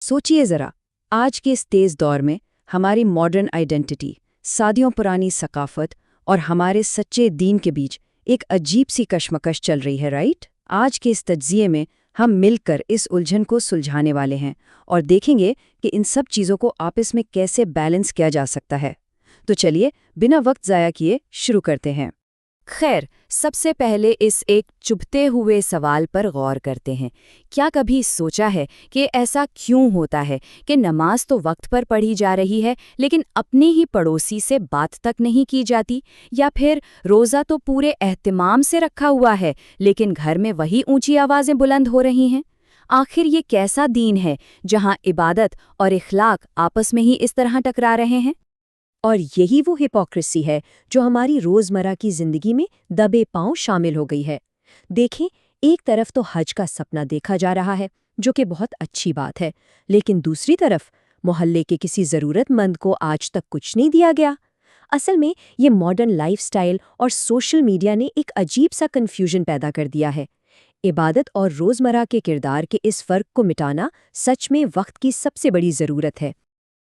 सोचिए ज़रा, आज के इस तेज़ दौर में हमारी मॉडर्न आइडेंटिटी, सादियों पुरानी सकाफ़त और हमारे सच्चे दीन के बीच एक अजीब सी कशमकश चल रही है, राइट? आज के इस तज्ज़िये में हम मिलकर इस उलझन को सुलझाने वाले हैं और देखेंगे कि इन सब चीज़ों को आपस में कैसे बैलेंस किया जा सकता है। तो चलिए, बिना वक्त ज़ाया किए शुरू करते हैं। खैर, सबसे पहले इस एक चुभते हुए सवाल पर गौर करते हैं। क्या कभी सोचा है कि ऐसा क्यों होता है कि नमाज तो वक्त पर पढ़ी जा रही है लेकिन अपने ही पड़ोसी से बात तक नहीं की जाती, या फिर रोज़ा तो पूरे एहतिमाम से रखा हुआ है लेकिन घर में वही ऊंची आवाज़ें बुलंद हो रही हैं? आखिर ये कैसा दीन है जहां इबादत और इखलाक आपस में ही इस तरह टकरा रहे हैं? और यही वो हिपोक्रेसी है जो हमारी रोज़मर्रा की ज़िंदगी में दबे पांव शामिल हो गई है। देखें, एक तरफ तो हज का सपना देखा जा रहा है, जो कि बहुत अच्छी बात है, लेकिन दूसरी तरफ मोहल्ले के किसी ज़रूरतमंद को आज तक कुछ नहीं दिया गया। असल में ये मॉडर्न लाइफस्टाइल और सोशल मीडिया ने एक अजीब सा कन्फ्यूजन पैदा कर दिया है। इबादत और रोज़मर्रा के किरदार के इस फ़र्क को मिटाना सच में वक्त की सबसे बड़ी ज़रूरत है।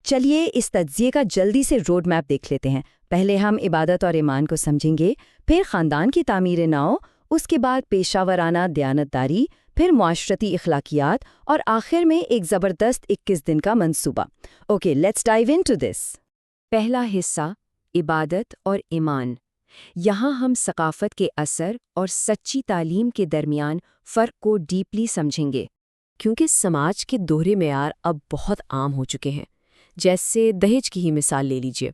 चलिए इस तज्जिए का जल्दी से रोड मैप देख लेते हैं। पहले हम इबादत और ईमान को समझेंगे, फिर ख़ानदान की तामीर नौ, उसके बाद पेशावराना दयानतदारी, फिर मुआशरती इखलाकियात और आखिर में एक ज़बरदस्त 21 दिन का मंसूबा। Okay, let's dive into this. पहला हिस्सा, इबादत और ईमान। यहाँ हम सकाफ़त के असर और सच्ची तालीम के दरमियान फ़र्क को डीपली समझेंगे, क्योंकि समाज के दोहरे मेयार अब बहुत आम हो चुके हैं। जैसे दहेज की ही मिसाल ले लीजिए।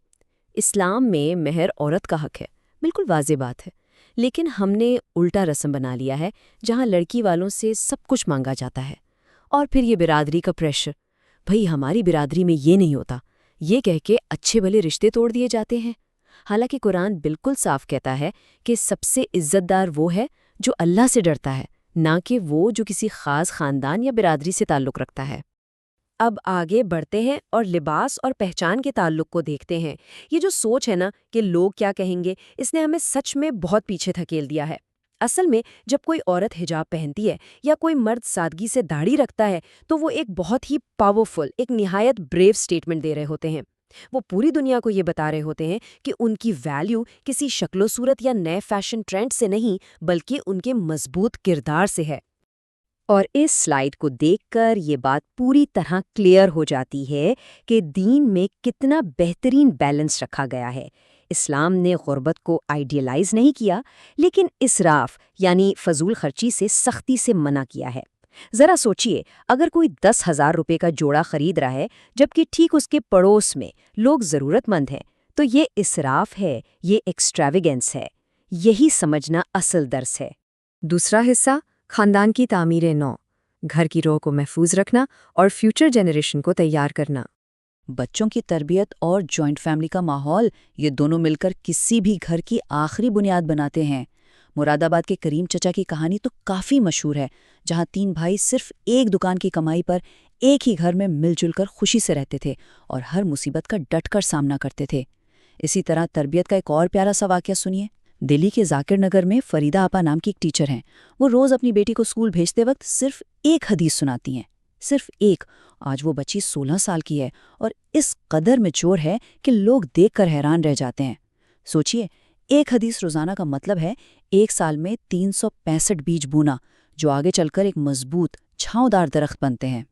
इस्लाम में मेहर औरत का हक है, बिल्कुल वाज़ेह बात है, लेकिन हमने उल्टा रस्म बना लिया है जहाँ लड़की वालों से सब कुछ मांगा जाता है। और फिर ये बिरादरी का प्रेशर, भई हमारी बिरादरी में ये नहीं होता, ये कह के अच्छे भले रिश्ते तोड़ दिए जाते हैं। हालांकि कुरान बिल्कुल साफ कहता है कि सबसे इज्जतदार वो है जो अल्लाह से डरता है, ना कि वो जो किसी खास खानदान या बिरादरी से ताल्लुक़ रखता है। अब आगे बढ़ते हैं और लिबास और पहचान के ताल्लुक को देखते हैं। ये जो सोच है ना कि लोग क्या कहेंगे, इसने हमें सच में बहुत पीछे धकेल दिया है। असल में जब कोई औरत हिजाब पहनती है या कोई मर्द सादगी से दाढ़ी रखता है, तो वो एक बहुत ही पावरफुल, एक निहायत ब्रेव स्टेटमेंट दे रहे होते हैं। वो पूरी दुनिया को ये बता रहे होते हैं कि उनकी वैल्यू किसी शक्लो सूरत या नए फैशन ट्रेंड से नहीं, बल्कि उनके मजबूत किरदार से है। और इस स्लाइड को देखकर ये बात पूरी तरह क्लियर हो जाती है कि दीन में कितना बेहतरीन बैलेंस रखा गया है। इस्लाम ने गुर्बत को आइडियलाइज नहीं किया, लेकिन इसराफ यानी फजूल खर्ची से सख्ती से मना किया है। ज़रा सोचिए, अगर कोई 10,000 रुपये का जोड़ा खरीद रहा है जबकि ठीक उसके पड़ोस में लोग ज़रूरतमंद हैं, तो ये इसराफ है, ये एक्स्ट्रावेगेंस है। यही समझना असल दर्स है। दूसरा हिस्सा, खानदान की तामीर नौ, घर की रोह को महफूज रखना और फ्यूचर जनरेशन को तैयार करना। बच्चों की तरबियत और जॉइंट फैमिली का माहौल, ये दोनों मिलकर किसी भी घर की आखिरी बुनियाद बनाते हैं। मुरादाबाद के करीम चचा की कहानी तो काफ़ी मशहूर है, जहाँ 3 भाई सिर्फ एक दुकान की कमाई पर एक ही घर में मिलजुल कर खुशी से रहते थे और हर मुसीबत का डटकर सामना करते थे। इसी तरह तरबियत का एक और प्यारा सा वाक़या सुनिए। दिल्ली के जाकिर नगर में फरीदा आपा नाम की एक टीचर हैं। वो रोज़ अपनी बेटी को स्कूल भेजते वक्त सिर्फ एक हदीस सुनाती हैं, सिर्फ एक। आज वो बच्ची 16 साल की है और इस कदर मैच्योर है कि लोग देखकर हैरान रह जाते हैं। सोचिए, एक हदीस रोज़ाना का मतलब है 1 साल में 365 बीज बोना, जो आगे चलकर एक मजबूत छांवदार दरख्त बनते हैं।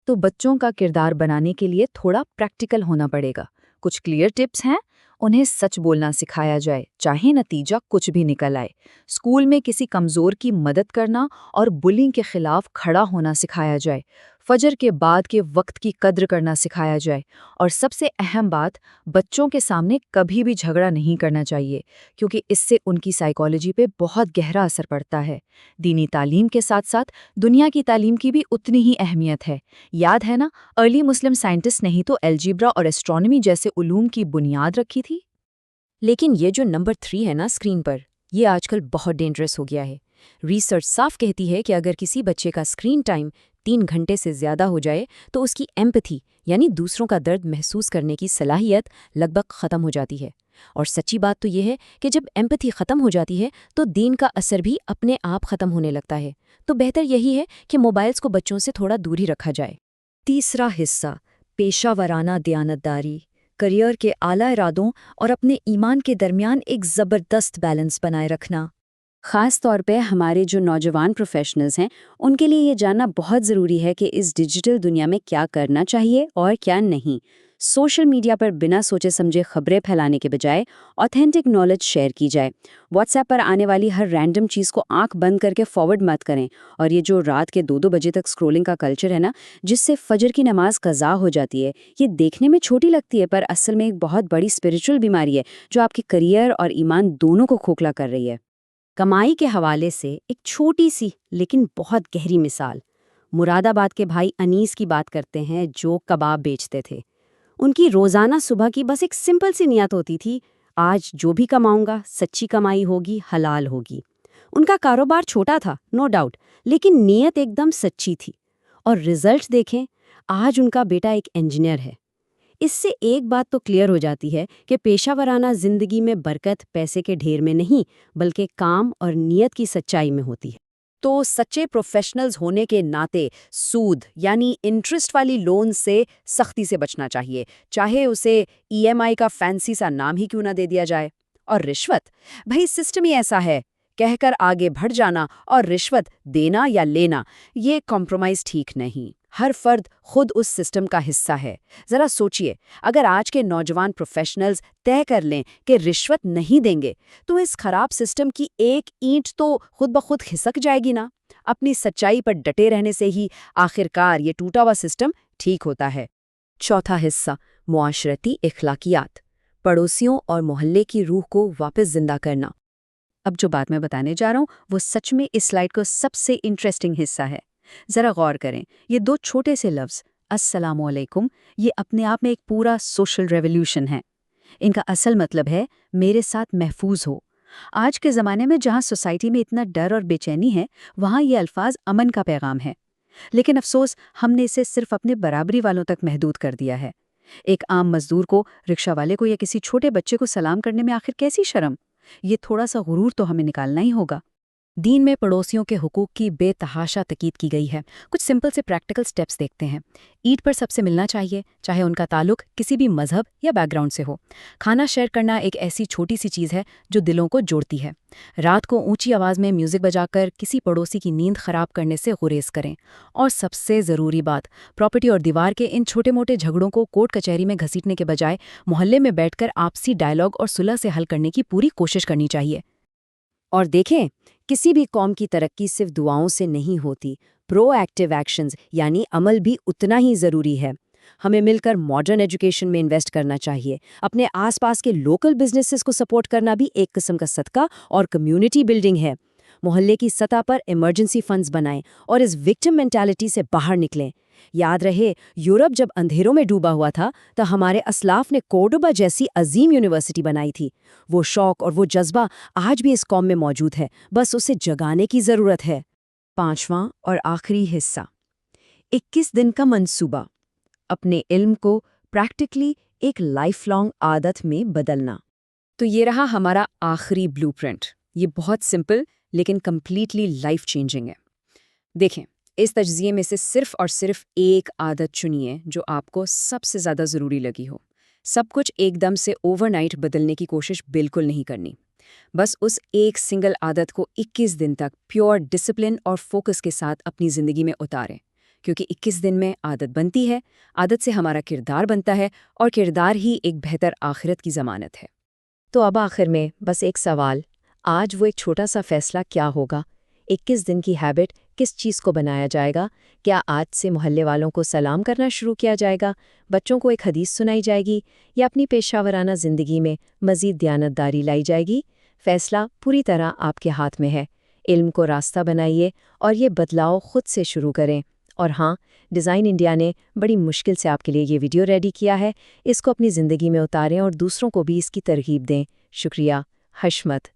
तो बच्चों का किरदार बनाने के लिए थोड़ा प्रैक्टिकल होना पड़ेगा। कुछ क्लियर टिप्स हैं। उन्हें सच बोलना सिखाया जाए, चाहे नतीजा कुछ भी निकल आए। स्कूल में किसी कमज़ोर की मदद करना और बुलिंग के खिलाफ खड़ा होना सिखाया जाए। फजर के बाद के वक्त की कद्र करना सिखाया जाए। और सबसे अहम बात, बच्चों के सामने कभी भी झगड़ा नहीं करना चाहिए, क्योंकि इससे उनकी साइकोलॉजी पे बहुत गहरा असर पड़ता है। दीनी तालीम के साथ साथ दुनिया की तालीम की भी उतनी ही अहमियत है। याद है ना, अर्ली मुस्लिम साइंटिस्ट ने ही तो अलजेब्रा और एस्ट्रोनॉमी जैसे उलूम की बुनियाद रखी थी। लेकिन ये जो नंबर 3 है ना स्क्रीन पर, ये आजकल बहुत डेंजरस हो गया है। रिसर्च साफ कहती है कि अगर किसी बच्चे का स्क्रीन टाइम 3 घंटे से ज़्यादा हो जाए तो उसकी एम्पैथी यानी दूसरों का दर्द महसूस करने की सलाहियत लगभग ख़त्म हो जाती है। और सच्ची बात तो ये है कि जब एम्पैथी ख़त्म हो जाती है तो दीन का असर भी अपने आप ख़त्म होने लगता है। तो बेहतर यही है कि मोबाइल्स को बच्चों से थोड़ा दूर ही रखा जाए। تیسرا حصہ، پیشہ ورانہ دیانتداری، کریئر کے اعلیٰ ارادوں اور اپنے ایمان کے درمیان ایک زبردست بیلنس بنائے رکھنا۔ خاص طور پہ ہمارے جو نوجوان پروفیشنلز ہیں ان کے لیے یہ جاننا بہت ضروری ہے کہ اس ڈیجیٹل دنیا میں کیا کرنا چاہیے اور کیا نہیں۔ سوشل میڈیا پر بنا سوچے سمجھے خبریں پھیلانے کے بجائے آتھینٹک نالج شیئر کی جائے۔ واٹس ایپ پر آنے والی ہر رینڈم چیز کو آنکھ بند کر کے فارورڈ مت کریں، اور یہ جو رات کے 2-2 بجے تک اسکرولنگ کا کلچر ہے نا، جس سے فجر کی نماز قضا ہو جاتی ہے، یہ دیکھنے میں چھوٹی لگتی ہے پر اصل میں ایک بہت بڑی اسپرچل بیماری ہے جو آپ کے کریئر اور ایمان دونوں کو کھوکھلا کر رہی ہے۔ کمائی کے حوالے سے ایک چھوٹی سی لیکن بہت گہری مثال، مراد آباد کے بھائی انیس کی بات کرتے ہیں جو کباب بیچتے تھے۔ ان کی روزانہ صبح کی بس ایک سمپل سی نیت ہوتی تھی، آج جو بھی کماؤں گا سچی کمائی ہوگی، حلال ہوگی۔ ان کا کاروبار چھوٹا تھا نو ڈاؤٹ، لیکن نیت ایک دم سچی تھی، اور رزلٹ دیکھیں، آج ان کا بیٹا ایک انجینئر ہے۔ اس سے ایک بات تو کلیئر ہو جاتی ہے کہ پیشہ ورانہ زندگی میں برکت پیسے کے ڈھیر میں نہیں بلکہ کام اور نیت کی سچائی میں ہوتی ہے۔ تو سچے پروفیشنلز ہونے کے ناطے سود یعنی انٹرسٹ والی لون سے سختی سے بچنا چاہیے، چاہے اسے EMI کا فینسی سا نام ہی کیوں نہ دے دیا جائے۔ اور رشوت، بھئی سسٹم ہی ایسا ہے، کہہ کر آگے بڑھ جانا اور رشوت دینا یا لینا، یہ کمپرومائز ٹھیک نہیں۔ ہر فرد خود اس سسٹم کا حصہ ہے۔ ذرا سوچئے، اگر آج کے نوجوان پروفیشنلز طے کر لیں کہ رشوت نہیں دیں گے تو اس خراب سسٹم کی ایک اینٹ تو خود بخود کھسک جائے گی نا۔ اپنی سچائی پر ڈٹے رہنے سے ہی آخرکار یہ ٹوٹا ہوا سسٹم ٹھیک ہوتا ہے۔ چوتھا حصہ، معاشرتی اخلاقیات، پڑوسیوں اور محلے کی روح کو واپس زندہ کرنا۔ اب جو بات میں بتانے جا رہا ہوں وہ سچ میں اس سلائیڈ کو سب سے انٹرسٹنگ حصہ ہے۔ ذرا غور کریں، یہ 2 چھوٹے سے لفظ السلام علیکم، یہ اپنے آپ میں ایک پورا سوشل ریولیوشن ہے۔ ان کا اصل مطلب ہے میرے ساتھ محفوظ ہو۔ آج کے زمانے میں جہاں سوسائٹی میں اتنا ڈر اور بے چینی ہے، وہاں یہ الفاظ امن کا پیغام ہے، لیکن افسوس ہم نے اسے صرف اپنے برابری والوں تک محدود کر دیا ہے۔ ایک عام مزدور کو، رکشہ والے کو یا کسی چھوٹے بچے کو سلام کرنے میں آخر کیسی شرم؟ یہ تھوڑا سا غرور تو ہمیں نکالنا ہی ہوگا۔ دین میں پڑوسیوں کے حقوق کی بے تحاشا تاکید کی گئی ہے۔ کچھ سمپل سے پریکٹیکل سٹیپس دیکھتے ہیں۔ عید پر سب سے ملنا چاہیے، چاہے ان کا تعلق کسی بھی مذہب یا بیک گراؤنڈ سے ہو۔ کھانا شیئر کرنا ایک ایسی چھوٹی سی چیز ہے جو دلوں کو جوڑتی ہے۔ رات کو اونچی آواز میں میوزک بجا کر کسی پڑوسی کی نیند خراب کرنے سے گریز کریں۔ اور سب سے ضروری بات، پراپرٹی اور دیوار کے ان چھوٹے موٹے جھگڑوں کو کورٹ کچہری میں گھسیٹنے کے بجائے محلے میں بیٹھ کر آپسی ڈائیلاگ اور صلح سے حل کرنے کی پوری کوشش کرنی چاہیے۔ اور دیکھیں، کسی بھی قوم کی ترقی صرف دعاؤں سے نہیں ہوتی، پرو ایکٹیو ایکشنز یعنی عمل بھی اتنا ہی ضروری ہے۔ ہمیں مل کر ماڈرن ایجوکیشن میں انویسٹ کرنا چاہیے، اپنے آس پاس کے لوکل بزنسز کو سپورٹ کرنا بھی ایک قسم کا صدقہ اور کمیونٹی بلڈنگ ہے۔ محلے کی سطح پر ایمرجنسی فنڈز بنائیں اور اس وکٹم مینٹالٹی سے باہر نکلیں۔ یاد رہے، یورپ جب اندھیروں میں ڈوبا ہوا تھا تو ہمارے اسلاف نے کورڈوبا جیسی عظیم یونیورسٹی بنائی تھی۔ وہ شوق اور وہ جذبہ آج بھی اس قوم میں موجود ہے، بس اسے جگانے کی ضرورت ہے۔ پانچواں اور آخری حصہ، 21 دن کا منصوبہ، اپنے علم کو پریکٹیکلی ایک لائف لانگ عادت میں بدلنا۔ تو یہ رہا ہمارا آخری بلو پرنٹ۔ یہ بہت سمپل لیکن کمپلیٹلی لائف چینجنگ ہے۔ دیکھیں، اس تجزیے میں سے صرف اور صرف ایک عادت چنیے جو آپ کو سب سے زیادہ ضروری لگی ہو۔ سب کچھ ایک دم سے اوور نائٹ بدلنے کی کوشش بالکل نہیں کرنی، بس اس ایک سنگل عادت کو 21 دن تک پیور ڈسپلن اور فوکس کے ساتھ اپنی زندگی میں اتاریں، کیونکہ 21 دن میں عادت بنتی ہے، عادت سے ہمارا کردار بنتا ہے، اور کردار ہی ایک بہتر آخرت کی ضمانت ہے۔ تو اب آخر میں بس ایک سوال، آج وہ ایک چھوٹا سا فیصلہ کیا ہوگا؟ 21 دن کی ہیبٹ کس چیز کو بنایا جائے گا؟ کیا آج سے محلے والوں کو سلام کرنا شروع کیا جائے گا، بچوں کو ایک حدیث سنائی جائے گی، یا اپنی پیشہ ورانہ زندگی میں مزید دیانتداری لائی جائے گی؟ فیصلہ پوری طرح آپ کے ہاتھ میں ہے۔ علم کو راستہ بنائیے اور یہ بدلاؤ خود سے شروع کریں۔ اور ہاں، ڈیزائن انڈیا نے بڑی مشکل سے آپ کے لیے یہ ویڈیو ریڈی کیا ہے، اس کو اپنی زندگی میں اتاریں اور دوسروں کو بھی اس کی ترغیب دیں۔ شکریہ، حشمت۔